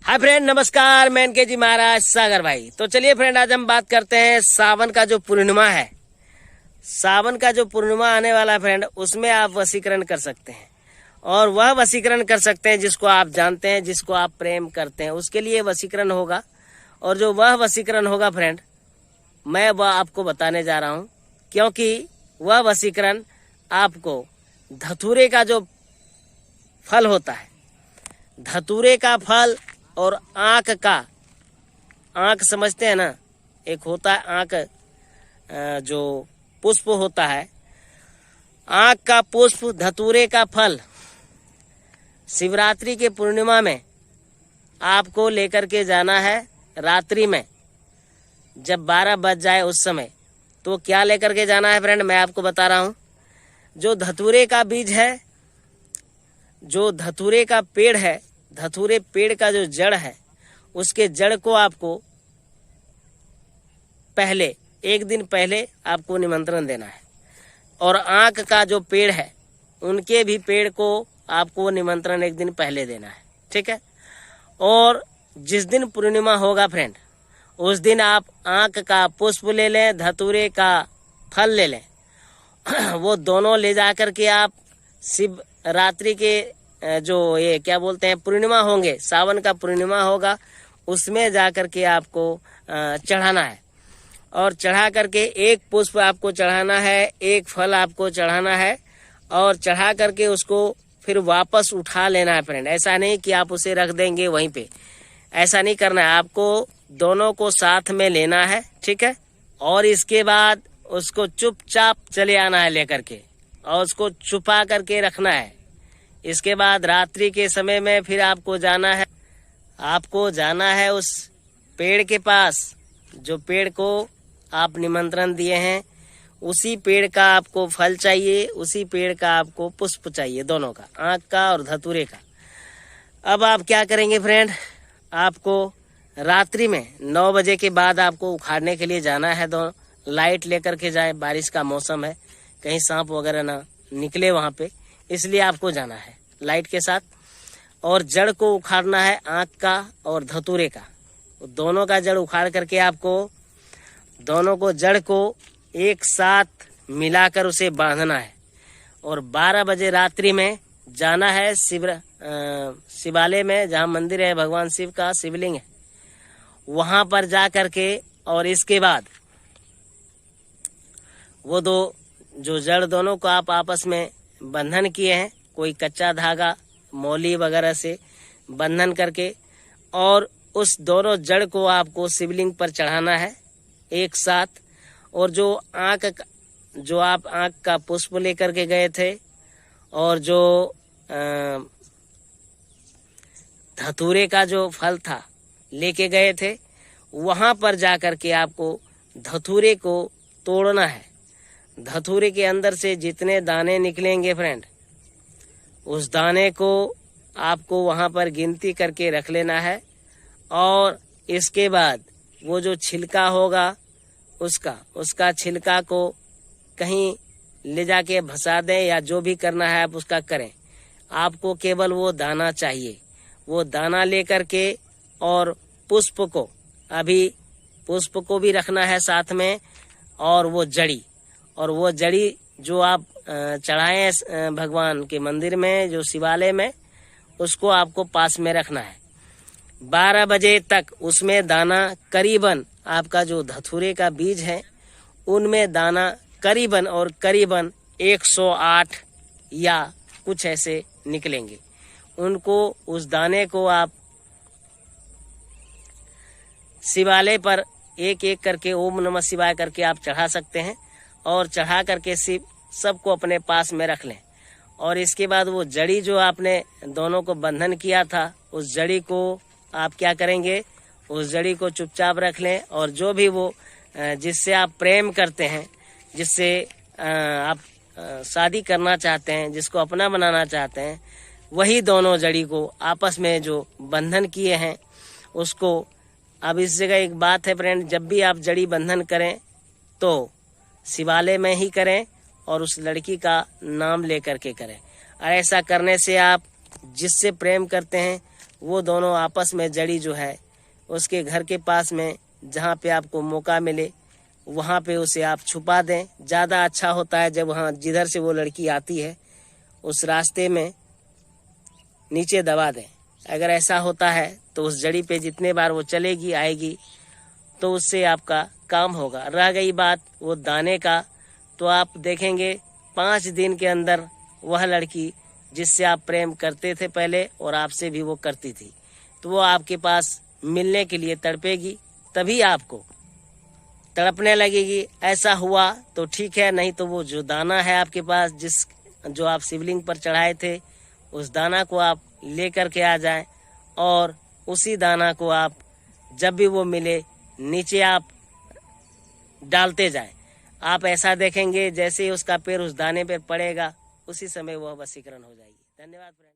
Hi friend, नमस्कार। मैं इनके जी महाराज सागर भाई। तो चलिए फ्रेंड, आज हम बात करते हैं सावन का जो पूर्णिमा है। सावन का जो पूर्णिमा आने वाला है फ्रेंड, उसमें आप वशीकरण कर सकते हैं। और वह वशीकरण कर सकते हैं जिसको आप जानते हैं, जिसको आप प्रेम करते हैं, उसके लिए वशीकरण होगा। और जो वह वशीकरण होगा फ्रेंड, मैं वह आपको बताने जा रहा हूँ, क्योंकि वह वशीकरण आपको धतूरे का जो फल होता है, धतूरे का फल और आंख समझते हैं ना, एक होता है आंख, जो पुष्प होता है, आंख का पुष्प, धतूरे का फल। शिवरात्रि के पूर्णिमा में आपको लेकर के जाना है। रात्रि में जब 12 बज जाए उस समय, तो क्या लेकर के जाना है फ्रेंड, मैं आपको बता रहा हूँ। जो धतूरे का बीज है, जो धतूरे का पेड़ है, धतूरे पेड़ का जो जड़ है, उसके जड़ को आपको पहले, एक दिन पहले आपको निमंत्रण देना है। और आंख का जो पेड़ है, उनके भी पेड़ को आपको निमंत्रण एक दिन पहले देना है, ठीक है। और जिस दिन पूर्णिमा होगा फ्रेंड, उस दिन आप आंख का पुष्प ले लें, धतूरे का फल ले लें। वो दोनों ले जाकर के आप शिव रात्रि के जो ये क्या बोलते हैं पूर्णिमा होंगे, सावन का पूर्णिमा होगा, उसमें जाकर के आपको चढ़ाना है। और चढ़ा करके एक पुष्प आपको चढ़ाना है, एक फल आपको चढ़ाना है, और चढ़ा करके उसको फिर वापस उठा लेना है फ्रेंड। ऐसा नहीं कि आप उसे रख देंगे वहीं पे, ऐसा नहीं करना है, आपको दोनों को साथ में लेना है, ठीक है। और इसके बाद उसको चुपचाप चले आना है लेकर के, और उसको छुपा करके रखना है। इसके बाद रात्रि के समय में फिर आपको जाना है उस पेड़ के पास, जो पेड़ को आप निमंत्रण दिए हैं, उसी पेड़ का आपको फल चाहिए, उसी पेड़ का आपको पुष्प चाहिए, दोनों का, आंख का और धतूरे का। अब आप क्या करेंगे फ्रेंड, आपको रात्रि में 9 बजे के बाद आपको उखाड़ने के लिए जाना है। दोनों लाइट लेकर के जाए, बारिश का मौसम है, कहीं सांप वगैरह ना निकले वहां पे, इसलिए आपको जाना है लाइट के साथ। और जड़ को उखाड़ना है, आंख का और धतूरे का, दोनों का जड़ उखाड़ करके आपको दोनों को जड़ को एक साथ मिलाकर उसे बांधना है। और 12 बजे रात्रि में जाना है शिवालय में, जहाँ मंदिर है भगवान शिव का, शिवलिंग है, वहां पर जा करके, और इसके बाद वो जो जड़ दोनों को आप आपस में बंधन किए हैं, कोई कच्चा धागा, मौली वगैरह से बंधन करके, और उस दोनों जड़ को आपको शिवलिंग पर चढ़ाना है एक साथ। और जो आप आंख का पुष्प लेकर के गए थे, और जो धतूरे का जो फल था लेके गए थे, वहां पर जाकर के आपको धतूरे को तोड़ना है। धतूरे के अंदर से जितने दाने निकलेंगे फ्रेंड, उस दाने को आपको वहां पर गिनती करके रख लेना है। और इसके बाद वो जो छिलका होगा, उसका छिलका को कहीं ले जाके भसा दें, या जो भी करना है आप उसका करें। आपको केवल वो दाना चाहिए, वो दाना लेकर के, और पुष्प को भी रखना है साथ में, और वो जड़ी जो आप चढ़ाए भगवान के मंदिर में, जो शिवालय में, उसको आपको पास में रखना है। 12 बजे तक उसमें दाना करीबन, आपका जो धतूरे का बीज है, उनमें दाना करीबन 108 या कुछ ऐसे निकलेंगे। उस दाने को आप शिवालय पर एक एक करके ओम नमः शिवाय करके आप चढ़ा सकते हैं, और चढ़ा करके सबको अपने पास में रख लें। और इसके बाद वो जड़ी जो आपने दोनों को बंधन किया था, उस जड़ी को आप क्या करेंगे, उस जड़ी को चुपचाप रख लें। और जो भी वो जिससे आप प्रेम करते हैं, जिससे आप शादी करना चाहते हैं, जिसको अपना बनाना चाहते हैं, वही दोनों जड़ी को आपस में जो बंधन किए हैं, उसको, अब इस जगह एक बात है फ्रेंड, जब भी आप जड़ी बंधन करें तो शिवालय में ही करें, और उस लड़की का नाम लेकर के करें। और ऐसा करने से आप जिससे प्रेम करते हैं वो दोनों आपस में जड़ी जो है उसके घर के पास में जहाँ पे आपको मौका मिले वहाँ पे उसे आप छुपा दें। ज़्यादा अच्छा होता है जब वहाँ जिधर से वो लड़की आती है उस रास्ते में नीचे दबा दें। अगर ऐसा होता है तो उस जड़ी पे जितने बार वो चलेगी आएगी तो उससे आपका काम होगा। रह गई बात वो दाने का, तो आप देखेंगे 5 दिन के अंदर वह लड़की जिससे आप प्रेम करते थे पहले और आपसे भी वो करती थी, तो वो आपके पास मिलने के लिए तड़पेगी, तभी आपको तड़पने लगेगी। ऐसा हुआ तो ठीक है, नहीं तो वो जो दाना है आपके पास जो आप शिवलिंग पर चढ़ाए थे उस दाना को आप लेकर के आ जाएं और उसी दाना को आप जब भी वो मिले नीचे आप डालते जाएं। आप ऐसा देखेंगे जैसे ही उसका पैर उस दाने पर पड़ेगा उसी समय वह वशीकरण हो जाएगी। धन्यवाद फ्रेंड।